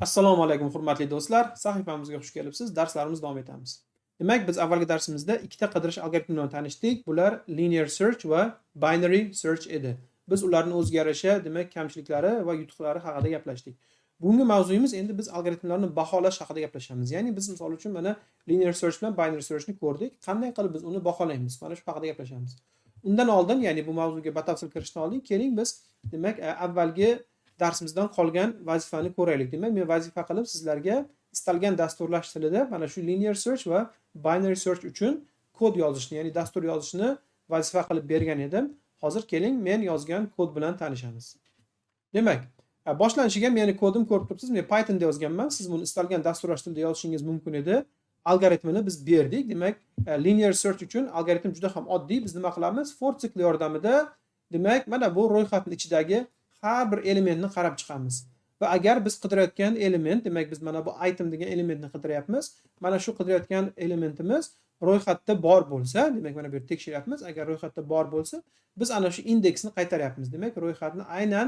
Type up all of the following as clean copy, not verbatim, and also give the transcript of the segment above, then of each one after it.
Assalomu alaykum hurmatli do'stlar. Sahifamizga xush kelibsiz. Darslarimiz davom etamiz. Demak, biz avvalgi darsimizda ikkita qidirish algoritmi bilan tanishdik. Bular linear search va binary search edi. Biz ularning o'ziga yarasha, demak, kamchiliklari va yutuqlari haqida gaplashdik. Bugungi mavzuyimiz endi biz algoritmlarni baholash haqida gaplashamiz. Ya'ni biz misol uchun mana linear search bilan binary searchni ko'rdik. Qanday qilib biz uni baholaymiz? Mana shu haqida gaplashamiz. Undan oldin, ya'ni bu mavzuga batafsil kirishdan oldin, keling biz demak, avvalgi darsimizdan qolgan vazifani ko'raylik. Demak, men vazifa qilib sizlarga istalgan dasturlash tilida mana shu linear search va binary search uchun kod yozishni, ya'ni dastur yozishni vazifa qilib bergan edim. Hozir keling men yozgan kod bilan tanishamiz. Demak, boshlanishiga meni kodim ko'rib turibsiz. Men Pythonda yozganman. Siz buni istalgan dasturlash tilida yozishingiz mumkin edi. Algoritmini biz berdik. Demak, linear search uchun algoritm juda ham oddiy. Biz nima qilamiz? For sikli yordamida demak, mana bu ro'yxatning ichidagi har bir elementni qarab chiqamiz. Va agar biz qidirayotgan element, demak biz mana bu item degan elementni qidiryapmiz. Mana shu qidirayotgan elementimiz ro'yxatda bor bo'lsa, demak mana bu yerda tekshiryapmiz. Agar ro'yxatda bor bo'lsa, biz ana shu indeksni qaytaryapmiz. Demak, ro'yxatni aynan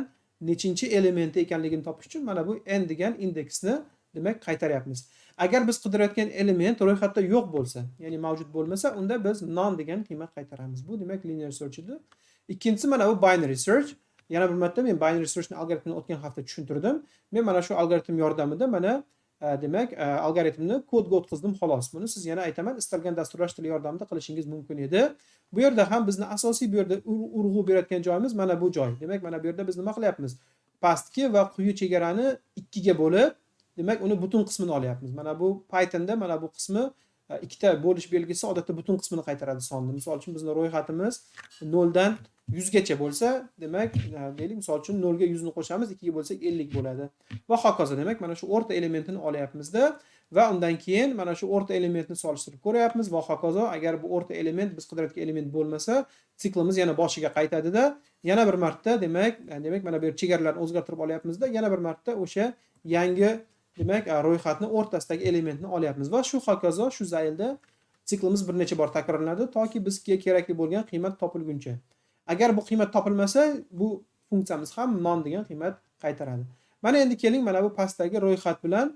nechinchi elementi ekanligini topish uchun mana bu n degan indeksni demak qaytaryapmiz. Agar biz qidirayotgan element ro'yxatda yo'q bo'lsa, ya'ni mavjud bo'lmasa, unda biz none degan qiymat qaytaramiz. Bu demak linear search edi. Ikkinchisi mana bu binary search. Yana bir marta men binary searchni algoritmini o'tgan hafta tushuntirdim. Men mana shu algoritm yordamida mana demak algoritmni kodga o'tkazdim xolos. Buni siz yana aytaman, istalgan dasturlash tili yordamida qilishingiz mumkin edi. Bu yerda ham bizni asosiy bu yerda urg'u berayotgan joyimiz mana bu joy. Demak, mana bu yerda biz nima qilyapmiz? Pastki va quyi chegarani ikkiga bo'lib, demak uni butun qismini olyapmiz. Mana bu Pythonda mana bu qismi ikkita bo'lish belgisi odatda butun qismini qaytaradi sonni. Misol uchun bizning ro'yxatimiz 0 dan 100 gacha bo'lsa, demak, deylik, misol uchun 0 ga 100 ni qo'shamiz, 2 ga bo'lsak 50 bo'ladi. Va hokazo. Demak, mana shu o'rta elementini olyapmizda va undan keyin mana shu o'rta elementni solishtirib ko'ryapmiz va hokazo. Agar bu o'rta element biz qidirayotgan element bo'lmasa, siklimiz yana boshiga qaytadi-da, yana bir marta demak mana bu yer chegaralarni o'zgartirib olyapmizda, yana bir marta o'sha yangi demak ro'yxatni o'rtasidagi elementni olyapmiz va shu hokazo shu zaylda siklimiz bir necha bor takrorlanadi toki bizga kerakli bo'lgan qiymat topilguncha. Agar bu qiymat topilmasa, bu funksiyamiz ham none degan qiymat qaytaradi. Mana endi keling mana bu pastdagi ro'yxat bilan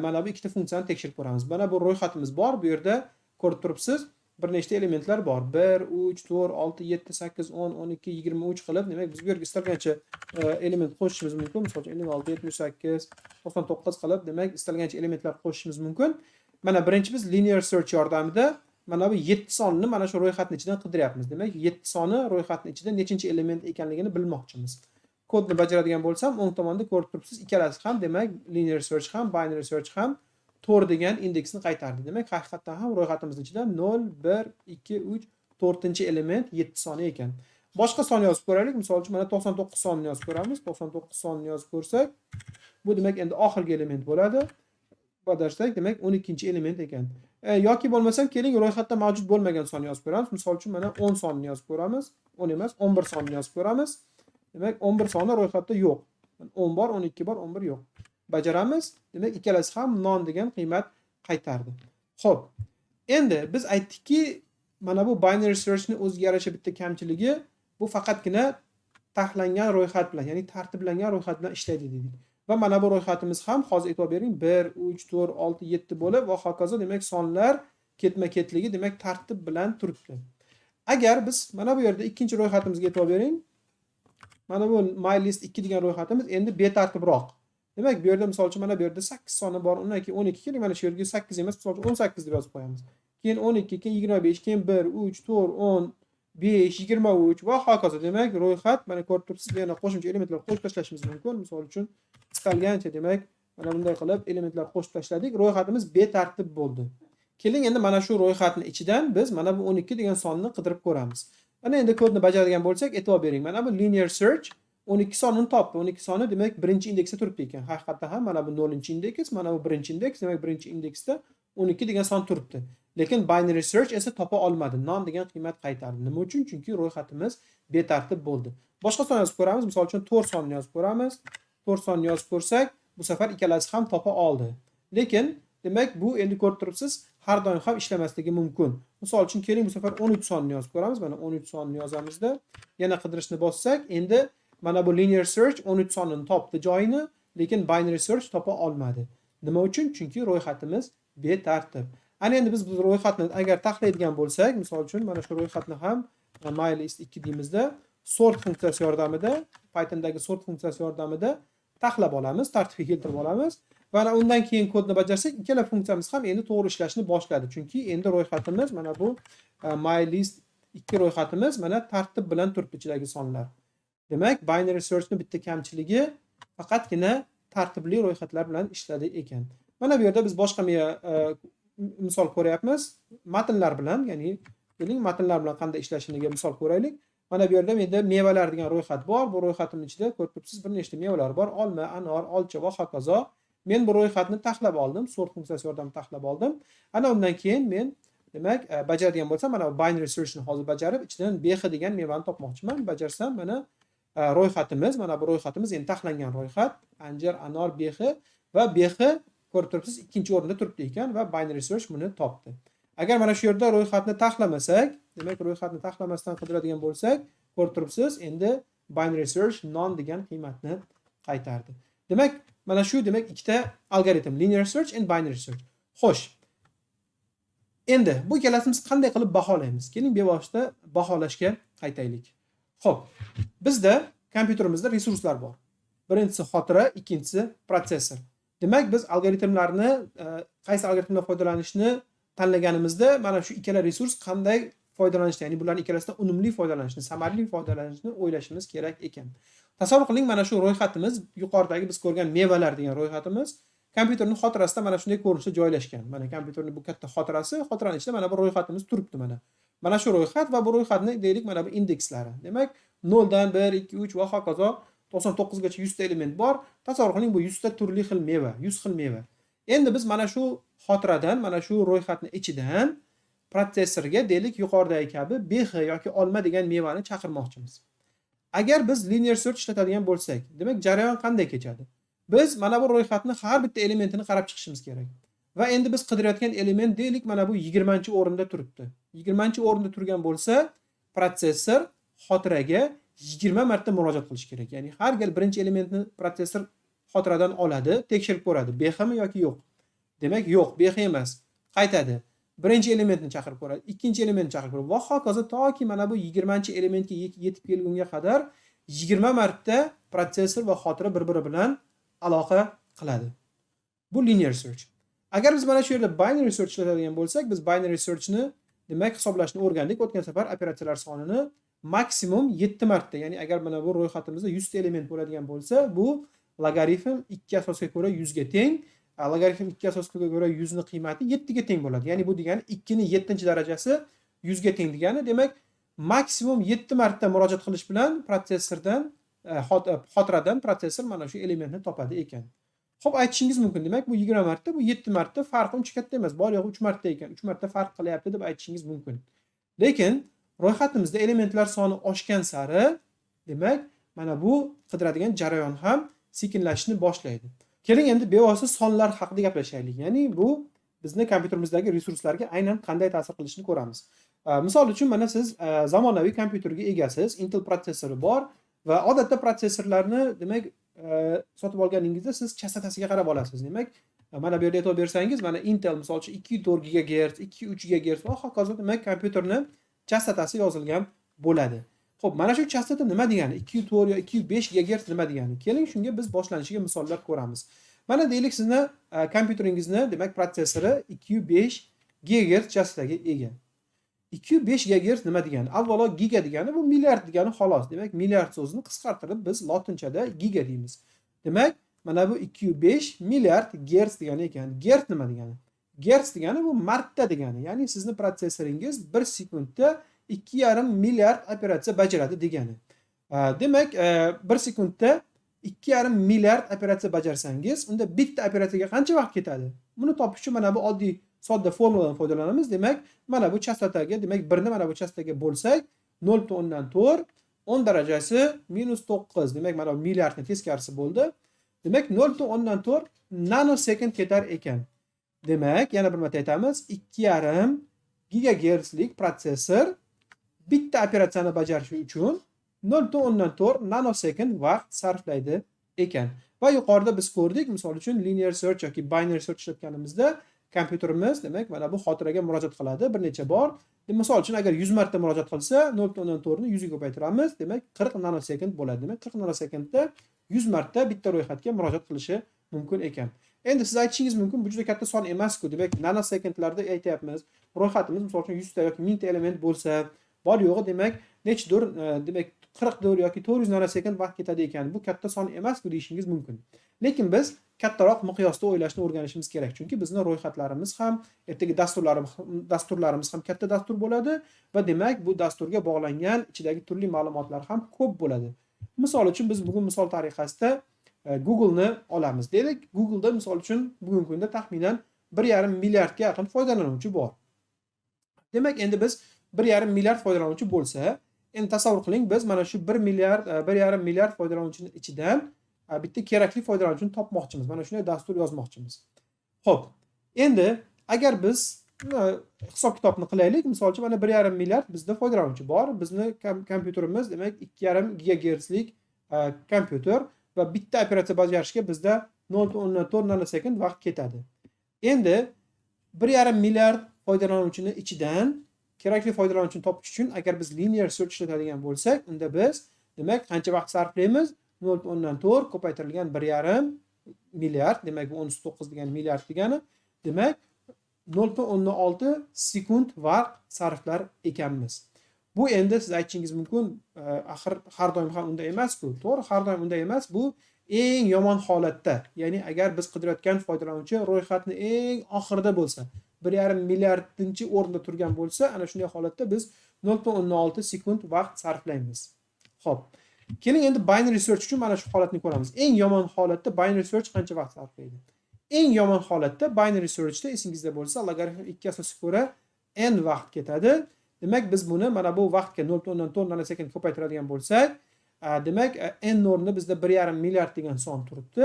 mana bu ikkita funksiyani tekshirib ko'ramiz. Mana bu ro'yxatimiz bor. Bu yerda ko'rib turibsiz, bir nechta elementlar bor. 1, 3, 4, 6, 7, 8, 10, 12, 23 qilib, demak biz bu yerga istalgancha element qo'shishimiz mumkin. Masalan, 56, 78, 99 qilib, demak istalgancha elementlar qo'shishimiz mumkin. Mana birinchi biz linear search yordamida mana bu 7 sonni mana shu ro'yxatning ichidan qidiryapmiz. Demak, 7 soni ro'yxatning ichida nechinchi element ekanligini bilmoqchimiz. Kodni bajaradigan bo'lsam, o'ng tomonda ko'rib turibsiz, ikkalasi ham demak linear search ham, binary search ham 4 degan indeksni qaytardi. Demak, haqiqatan ham ro'yxatimizning ichida 0, 1, 2, 3, 4-element 7 soni ekan. Boshqa son yozib ko'raylik. Misol uchun mana 99 sonni yozib ko'ramiz. 99 sonni yozib ko'rsak, bu demak endi oxirgi element bo'ladi. Badashdak demak 12-element ekan. Yoki bo'lmasam keling ro'yxatda mavjud bo'lmagan sonni yozib ko'ramiz. Misol uchun mana 10 sonni yozib ko'ramiz. 10 emas, 11 sonni yozib ko'ramiz. Demak 11 soni ro'yxatda yo'q. 10 bor, 12 bor, 11 yo'q. Bajaramiz. Demak ikkalasi ham none degan qiymat qaytardi. Xo'p. Endi biz aytdikki, mana bu binary searchni o'ziga yarasha bitta kamchiligi, bu faqatgina taxlangan ro'yxat bilan, ya'ni tartiblangan ro'yxat bilan ishlaydi dedik. Va mana bu ro'yxatimiz ham hozir e'tibor bering 1, 3, 4, 6, 7 bo'lib va hokazo demak sonlar ketma-ketligi demak tartib bilan turibdi. Agar biz mana bu yerda ikkinchi ro'yxatimizga e'tibor bering. Mana bu mylist 2 degan ro'yxatimiz endi betartibroq. Demak, bu yerda misol uchun mana bu yerda 8 soni bor, undan keyin 12 keling, mana shu yerga 8 emas, misol uchun 18 deb yozib qo'yamiz. Keyin 12, keyin 25, keyin 1, 3, 4, 10, 5, 23 va hokazo. Demak, ro'yxat mana ko'rib turibsiz, yana qo'shimcha elementlar qo'shib tashlashimiz mumkin. Misol uchun istalgancha demak mana bunday qilib elementlar qo'shib tashladik. Ro'yxatimiz betartib bo'ldi. Keling endi mana shu ro'yxatning ichidan biz mana bu 12 degan sonni qidirib ko'ramiz. Mana endi kodni bajaradigan bo'lsak, e'tibor bering. Mana bu linear search 12 sonini topdi. 12 soni demak birinchi indeksda turibdi ekan. Haqiqatda ham mana bu 0-indeks, mana bu birinchi indeks, demak birinchi indeksda 12 degan son turibdi. Lekin binary search esa topa olmadi. None degan qiymat qaytardi. Nima uchun? Chunki ro'yxatimiz betartib bo'ldi. Boshqa son yozib ko'ramiz. Misol uchun 4 sonni yozib ko'ramiz. 4 sonni yozib ko'rsak, bu safar ikkalasi ham topa oldi. Lekin demak bu endi ko'rib turibsiz, har doim ham ishlamasligi mumkin. Misol uchun keling bu safar 13 sonni yozib ko'ramiz. Mana 13 sonni yozamizda. Yana qidirishni bossak, endi mana bu linear search 13 sonini topdi joyini, lekin binary search topa olmadi. Nima uchun? Chunki ro'yxatimiz betartib. Ana endi biz bu ro'yxatni agar taxlaydigan bo'lsak, misol uchun mana shu ro'yxatni ham mylist 2 deymizda sort funksiyasi yordamida, Pythondagi sort funksiyasi yordamida taxlab olamiz, tartibga keltirib olamiz. Va undan keyin kodni bajarsak, ikkala funksiyamiz ham endi to'g'ri ishlashni boshladi. Chunki endi ro'yxatimiz mana bu mylist 2 ro'yxatimiz mana tartib bilan turibdi ichidagi sonlar. Demak, binary searchni bitta kamchiligi faqatgina tartibli ro'yxatlar bilan ishladi ekan. Mana bu yerda biz boshqa misol ko'ryapmiz. Matnlar bilan, ya'ni keling matnlar bilan qanday ishlashiniga misol ko'raylik. Mana bu yerda menda mevalar degan ro'yxat bor. Bu ro'yxatning ichida ko'rib turibsiz, bir nechta mevalar bor. Olma, anor, olcha va hokazo. Men bu ro'yxatni taxlab oldim, sort funksiyasi yordamida taxlab oldim. Ana undan keyin men demak bajaradigan bo'lsam, mana binary searchni hozir bajarib, ichidan behi degan mevani topmoqchiman. Bajarsam mana ro'yxatimiz, mana bu ro'yxatimiz endi taxlangan ro'yxat, anjir, anor, behi va behi ko'rib turibsiz, ikkinchi o'rinda turibdi ekan va binary search buni topdi. Agar mana shu yerda ro'yxatni taxlamasak, demak ro'yxatni taxlamasdan qidiradigan bo'lsak, ko'rib turibsiz, endi binary search none degan qiymatni qaytardi. Demak, mana shu demak ikkita algoritm, linear search and binary search. Xo'sh. Endi bu ikkalasini qanday qilib baholaymiz? Keling, bevosita baholashga qaytaylik. Xo'p. Bizda kompyuterimizda resurslar bor. Birinchisi xotira, ikkinchisi protsessor. Demak, biz algoritmlarni qaysi algoritmdan foydalanishni tanlaganimizda mana shu ikkala resurs qanday foydalanishni, ya'ni bularning ikkalasidan unumli foydalanishni, samarali foydalanishni o'ylashimiz kerak ekan. Tasavvur qiling, mana shu ro'yxatimiz, yuqoridagi biz ko'rgan mevalar degan ro'yxatimiz kompyuterning xotirasida mana shunday ko'rinishda joylashgan. Mana kompyuterning bu katta xotirasi, xotiraning ichida mana bu ro'yxatimiz turibdi mana. Mana shu ro'yxat va bu ro'yxatning deylik mana bu indekslari. Demak, 0 dan 1, 2, 3 va hokazo 99 gacha 100 ta element bor. Tasavvur qiling, bu 100 ta turli xil meva, 100 xil meva. Endi biz mana shu xotiradan, mana shu ro'yxatning ichidan protsessorga deylik yuqoridagi kabi behi yoki olma degan mevani chaqirmoqchimiz. Agar biz linear search ishlatadigan bo'lsak, demak jarayon qanday kechadi? Biz mana bu ro'yxatni har bitta elementini qarab chiqishimiz kerak. Va endi biz qidirayotgan element deylik mana bu 20-o'rinda turibdi. 20-o'rinda turgan bo'lsa, protsessor xotiraga 20 marta murojaat qilish kerak. Ya'ni har gal birinchi elementni protsessor xotiradan oladi, tekshirib ko'radi, behimi yoki yo'q. Demak, yo'q, behi emas. Qaytadi. Birinchi elementni chaqirib ko'radi, ikkinchi elementni chaqirib ko'radi va hokazo toki mana bu 20-elementga yetib kelgunga qadar 20 marta protsessor va xotira bir-biri bilan aloqa qiladi. Bu linear search. Agar biz mana shu yerda binary search ishlatadigan bo'lsak, biz binary searchni demak hisoblashni o'rgandik. O'tgan safar operatsiyalar sonini maksimum 7 marta, ya'ni agar mana bu ro'yxatimizda 100 ta element bo'ladigan bo'lsa, bu logaritm 2 asosga ko'ra 100 ga teng. Logaritm 2 asosga ko'ra 100 ning qiymati 7 ga teng bo'ladi. Ya'ni bu degani 2 ning 7-darajasi 100 ga teng degani. Demak, maksimum 7 marta murojaat qilish bilan protsessordan xotiradan protsessor mana shu elementni topadi ekan. Xo'p, aytishingiz mumkin. Demak, bu 20 marta, bu 7 marta farqi uncha katta emas. Bor yo'g'i 3 marta ekan. 3 marta farq qilyapti deb aytishingiz mumkin. Lekin ro'yxatimizda elementlar soni oshgan sari, demak, mana bu qidiradigan jarayon ham sekinlashishni boshlaydi. Keling endi bevosita sonlar haqida gaplashaylik. Ya'ni bu bizni kompyuterimizdagi resurslarga aynan qanday ta'sir qilishini ko'ramiz. Misol uchun mana siz zamonaviy kompyuterga egasiz, Intel protsessori bor va odatda protsessorlarni demak sotib olganingizda siz chastotasiga qarab olasiz. Demak, mana bu yerda e'tibor bersangiz, mana Intel misol uchun 2.4 GHz, 2.3 GHz va hokazo demak kompyuterni chastotasi yozilgan bo'ladi. Xo'p, mana shu chastota nima degani? 2.4 yo 2.5 GHz nima degani? Keling shunga biz boshlanishiga misollar ko'ramiz. Mana deylik sizni kompyuteringizni demak protsessori 2.5 GHz chastotaga ega. 2.5 GHz nima degani? Avvalo giga degani bu milliard degani xolos. Demak, milliard so'zini qisqartirib biz lotinchada giga deymiz. Demak, mana bu 2.5 milliard Hz degani ekan. Hz nima degani? Hz degani bu marta degani. Ya'ni sizni protsessoringiz 1 sekundda 2,5 milliard operatsiya bajaradi degani. Demak, 1 sekundda 2,5 milliard operatsiya bajarsangiz, unda bitta operatsiyaga qancha vaqt ketadi? Buni topish uchun mana bu oddiy sodda formuladan foydalanamiz. Demak, mana bu chastotaga, demak 1 ni mana bu chastotaga bo'lsak, 0.4 10 darajasi -9. Demak, mana bu milliardning teskarisi bo'ldi. Demak, 0.4 nanosekund ketar ekan. Demak, yana bir marta aytamiz, 2,5 gigahertzlik protsessor bitta operatsiyani bajarish uchun 0.4 nanosekund vaqt sarflaydi ekan. Va yuqorida biz ko'rdik, misol uchun linear search yoki binary search ishlatganimizda kompyuterimiz demak mana bu xotiraga murojaat qiladi bir necha bor. Misol uchun agar 100 marta murojaat qilsa 0.4 ni 100 ga ko'paytiramiz, demak 40 nanosekund bo'ladi. Demak 40 nanosekundda 100 marta bitta ro'yxatga murojaat qilishi mumkin ekan. Endi siz aytishingiz mumkin, bu juda katta son emas-ku, demak nanosekundlarda aytyapmiz. Ro'yxatimiz misol uchun 100 ta yoki 1000 ta element bo'lsa, bor yo'g'i demak nechdir, demak 40 dur yoki 400 nanosekund vaqt ketadi ekan. Bu katta son emas-ku deyishingiz mumkin. Lekin biz kattaroq miqyosda o'ylashni o'rganishimiz kerak. Chunki bizning ro'yxatlarimiz ham, ertaga dasturlarimiz ham katta dastur bo'ladi va demak bu dasturga bog'langan ichidagi turli ma'lumotlar ham ko'p bo'ladi. Misol uchun biz bugun misol tariqasida Google'ni olamiz. Deylik, Google'da misol uchun bugungi kunda taxminan 1,5 milliardga yaqin foydalanuvchi bor. Demak, endi biz 1,5 milliard foydalanuvchi bo'lsa, endi tasavvur qiling, biz mana shu 1,5 milliard foydalanuvchining ichidan bitta kerakli foydalanuvchini topmoqchimiz. Mana shunday dastur yozmoqchimiz. Xo'p. Endi agar biz hisob kitobni qilaylik, misol uchun mana 1,5 milliard bizda foydalanuvchi bor. Bizning kompyuterimiz demak 2,5 gigahertzlik kompyuter va bitta operatsiya bajarishga bizda 0.4 nanosekund vaqt ketadi. Endi 1,5 milliard foydalanuvchining ichidan kerakli foydalanuvchini topish uchun agar biz linear search ishlatadigan bo'lsak, unda biz demak qancha vaqt sarflaymiz? 0.4 ko'paytirilgan 1,5 milliard, demak bu 19 degan milliard degani, demak 0.6 sekund vaqt sarflar ekanmiz. Bu endi siz aytishingiz mumkin, axir har doim ham unda emas-ku. To'g'ri, har doim unda emas. Bu eng yomon holatda, ya'ni agar biz qidirayotgan foydalanuvchi ro'yxatni eng oxirida bo'lsa, 1,5 milliardinchi o'rinda turgan bo'lsa, ana shunday holatda biz 0.6 sekund vaqt sarflaymiz. Xo'p. Keling endi binary search uchun mana shu holatni ko'ramiz. Eng yomon holatda binary search qancha vaqt sarflaydi? Eng yomon holatda binary searchda esingizda bo'lsa, logaritm 2 asosiga ko'ra n vaqt ketadi. Demak, biz buni mana bu vaqtga 0.4 nanosekund ko'paytiradigan bo'lsak, demak n o'rnida bizda 1,5 milliard degan son turibdi.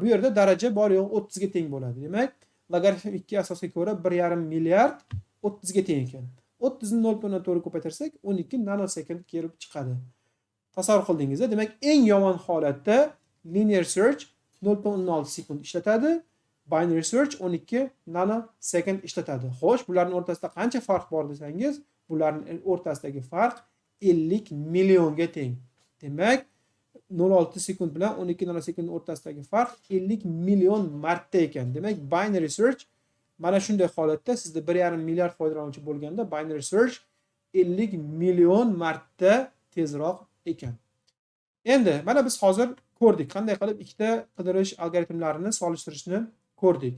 Bu yerda daraja bor yo'q 30 ga teng bo'ladi. Demak, logaritm 2 asosiga ko'ra 1,5 milliard 30 ga teng ekan. 30 ni 0.4 ga ko'paytirsak 12 nanosekund kelib chiqadi. Tasavvur qildingizda, demak eng yomon holatda linear search 0.6 sekund ishlatadi, binary search 12 nanosekund ishlatadi. Xo'sh, bularning o'rtasida qancha farq bor desangiz, bularning o'rtasidagi farq 50 millionga teng. Demak, 0.6 sekund bilan 12 nanosekund o'rtasidagi farq 50 million marta ekan. Demak, binary search mana shunday holatda sizda 1,5 milliard foydalanuvchi bo'lganda binary search 50 million marta tezroq ekan. Endi mana biz hozir ko'rdik, qanday qilib ikkita qidirish algoritmlarini solishtirishni ko'rdik.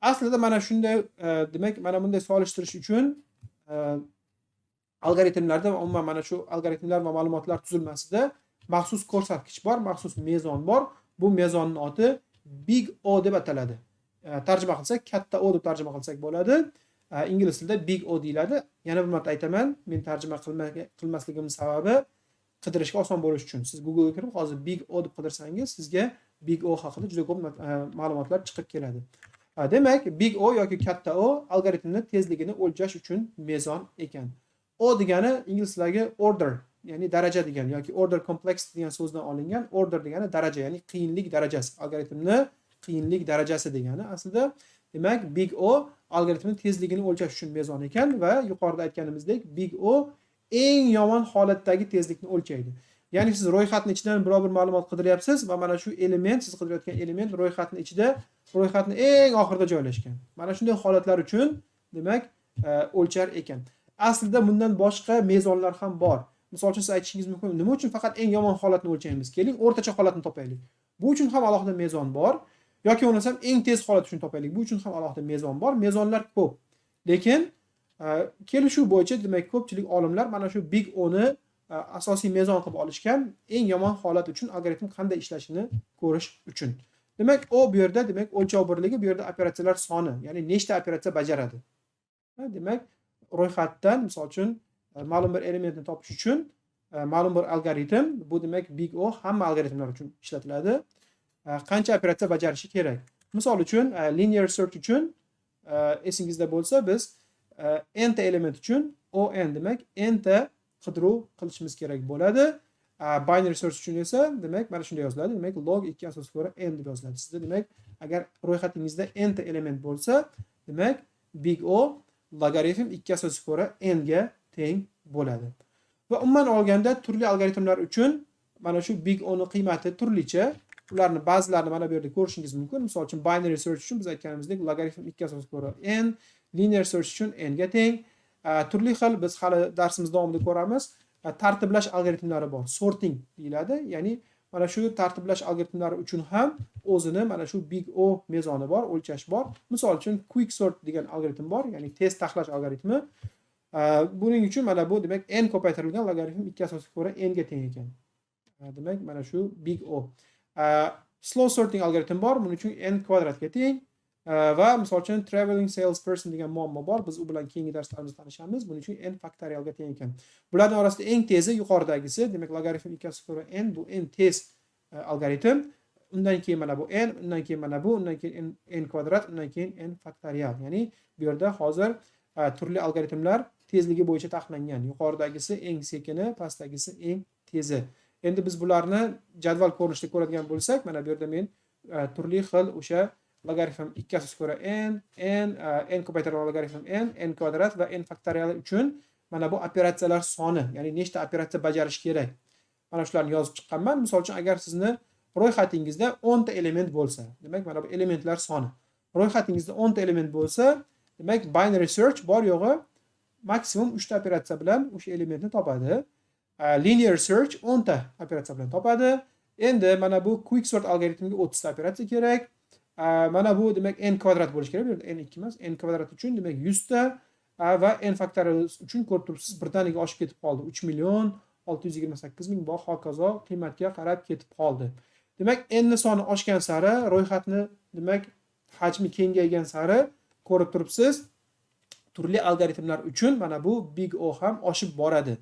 Aslida mana shunday, demak, mana bunday solishtirish uchun algoritmlarda va umuman mana shu algoritmlar va ma'lumotlar tuzilmasida maxsus ko'rsatkich bor, maxsus mezon bor. Bu mezonning oti Big O deb ataladi. Tarjima qilsak, katta O deb tarjima qilsak bo'ladi. Ingliz tilida Big O deyiladi. Yana bir marta aytaman, men tarjima qilmasligimning sababi qidirishga oson bo'lish uchun. Siz Google'ga kirib hozir Big O deb qidirsangiz, sizga Big O haqida juda ko'p ma'lumotlar chiqib keladi. Demak, Big O yoki katta O algoritmning tezligini o'lchash uchun mezon ekan. O degani ingliz tilidagi order, ya'ni daraja degani yoki order complex degan so'zdan olingan. Order degani daraja, ya'ni qiyinlik darajasi. Algoritmning qiyinlik darajasi degani aslida, demak, Big O algoritmning tezligini o'lchash uchun mezon ekan va yuqorida aytganimizdek, Big O eng yomon holatdagi tezlikni o'lchaydi. Ya'ni siz ro'yxatning ichidan biror bir ma'lumot qidiryapsiz va mana shu element, siz qidirayotgan element ro'yxatning ichida, ro'yxatning eng oxirida joylashgan. Mana shunday holatlar uchun, demak, o'lchar ekan. Aslida bundan boshqa mezonlar ham bor. Misol uchun siz aytishingiz mumkin, nima uchun faqat eng yomon holatni o'lchaymiz? Keling, o'rtacha holatni topaylik. Bu uchun ham alohida mezon bor. Yoki bo'lmasam eng tez holat uchun topaylik. Bu uchun ham alohida mezon bor. Mezonlar ko'p. Lekin kelishuv bo'yicha demak ko'pchilik olimlar mana shu Big O ni asosiy mezon qilib olishgan, eng yomon holat uchun algoritm qanday ishlashini ko'rish uchun. Demak, O bu yerda demak o'lchov birligi, bu yerda operatsiyalar soni, ya'ni nechta operatsiya bajaradi. Demak, ro'yxatdan misol uchun ma'lum bir elementni topish uchun ma'lum bir algoritm, bu demak Big O hamma algoritmlar uchun ishlatiladi. Qancha operatsiya bajarishi kerak? Misol uchun linear search uchun esingizda bo'lsa, biz n ta element uchun on demak n ta qidiruv qilishimiz kerak bo'ladi. binary search uchun esa demak mana shunday yoziladi. Demak log 2 asosiga ko'ra n deb yoziladi. Sizda demak agar ro'yxatingizda n ta element bo'lsa, demak big O logaritm 2 asosiga ko'ra n ga teng bo'ladi. Va umuman olganda turli algoritmlar uchun mana shu big O ning qiymati turlicha. Ularni ba'zilarini mana bu yerda ko'rishingiz mumkin. Misol uchun binary search uchun biz aytganimizdek logaritm 2 asosiga ko'ra n, linear search uchun n ga teng. Turli xil biz hali darsimiz davomida ko'ramiz. Tartiblash algoritmlari bor. Sorting deyiladi. Ya'ni mana shu tartiblash algoritmlari uchun ham o'zini mana shu big O mezoni bor, o'lchash bor. Misol uchun quick sort degan algoritm bor, ya'ni tez taxlash algoritmi. Buning uchun mana bu demak n ko'paytirilgan logaritm 2 asosiga ko'ra n ga teng ekan. Demak mana shu big O. Slow sorting algoritm bor, buning uchun n kvadratga teng. Va misol uchun traveling salesperson degan muammo bor. Biz u bilan keyingi darslarimizda tanishamiz. Buning uchun n faktorialga teng ekan. Bularning orasida eng tezi yuqoridagisi, demak logaritm 2 asosiga ko'ra n bu eng tez algoritm. Undan keyin mana bu n, undan keyin mana bu, undan keyin n kvadrat, undan keyin n faktorial. Ya'ni bu yerda hozir turli algoritmlar tezligi bo'yicha taxlangan. Yuqoridagisi eng sekini, pastdagisi eng tezi. Endi biz bularni jadval ko'rinishida ko'radigan bo'lsak, mana bu yerda men turli xil o'sha logaritm 2 asosiga ko'ra n ko'paytirilgan logaritm n kvadrat va n faktorial uchun mana bu operatsiyalar soni, ya'ni nechta operatsiya bajarish kerak. Mana shularni yozib chiqqanman. Misol uchun agar sizni ro'yxatingizda 10 ta element bo'lsa, demak mana bu elementlar soni. Ro'yxatingizda 10 ta element bo'lsa, demak binary search bor yo'g'i maksimum 3 ta operatsiya bilan o'sha elementni topadi. Linear search 10 ta operatsiya bilan topadi. Endi mana bu quick sort algoritmiga 30 ta operatsiya kerak. Mana bu demak n kvadrat bo'lishi kerak. Bu yerda n 2 emas, n kvadrat uchun demak 100 ta va n faktorial uchun ko'rib turibsiz, birdaniga oshib ketib qoldi. 3.628.000 bor, hokazo qiymatga qarab ketib qoldi. Demak n ni soni oshgan sari, ro'yxatni demak hajmi kengaygan sari ko'rib turibsiz, turli algoritmlar uchun mana bu big O ham oshib boradi.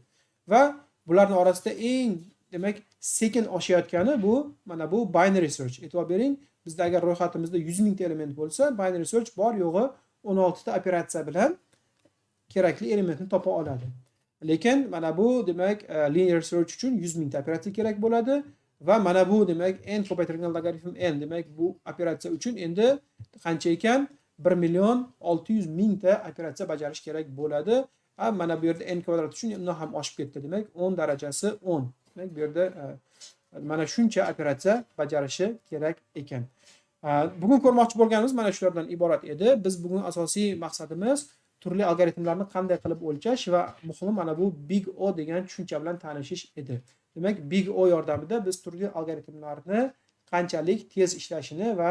Va bularning orasida eng demak sekin oshayotgani bu mana bu binary search. E'tibor bering, bizda agar ro'yxatimizda 100 ta element bo'lsa, binary search bor yo'g'i 16 ta operatsiya bilan kerakli elementni topa oladi. Lekin mana bu demak linear search uchun 100 ta operatsiya kerak bo'ladi va mana bu demak n ko'paytirilgan logaritm n, demak bu operatsiya uchun endi qancha ekan? 1.600.000 ta operatsiya bajarish kerak bo'ladi. Mana bu yerda n kvadrat uchun undan ham oshib ketdi. Demak 10 darajasi 10. Demak bu yerda mana shuncha operatsiya bajarishi kerak ekan. Bugun ko'rmoqchi bo'lganimiz mana shulardan iborat edi. Biz bugun asosiy maqsadimiz turli algoritmlarni qanday qilib o'lchash va muhimi mana bu big O degan tushuncha bilan tanishish edi. Demak big O yordamida biz turli algoritmlarni qanchalik tez ishlashini va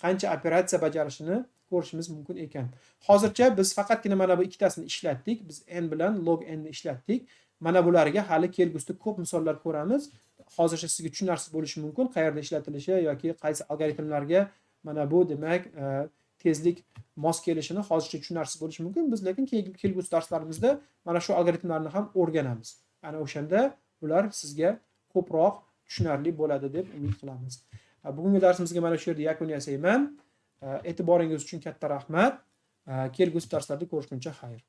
qancha operatsiya bajarishini ko'rishimiz mumkin ekan. Hozircha biz faqatgina mana bu ikkitasini ishlatdik. Biz n bilan log n ni ishlatdik. Mana bularga hali kelgusida ko'p misollar ko'ramiz. Hozircha sizga tushunarsiz bo'lishi mumkin, qayerda ishlatilishi yoki qaysi algoritmlarga mana bu demak tezlik mos kelishini hozircha tushunarsiz bo'lishi mumkin. Biz lekin kelgusi darslarimizda mana shu algoritmlarni ham o'rganamiz. Ana o'shanda bular sizga ko'proq tushunarli bo'ladi deb umid qilamiz. Bugungi darsimizga mana shu yerda yakun yasayman. E'tiboringiz uchun katta rahmat. Kelgusi darslarda ko'rishguncha xayr.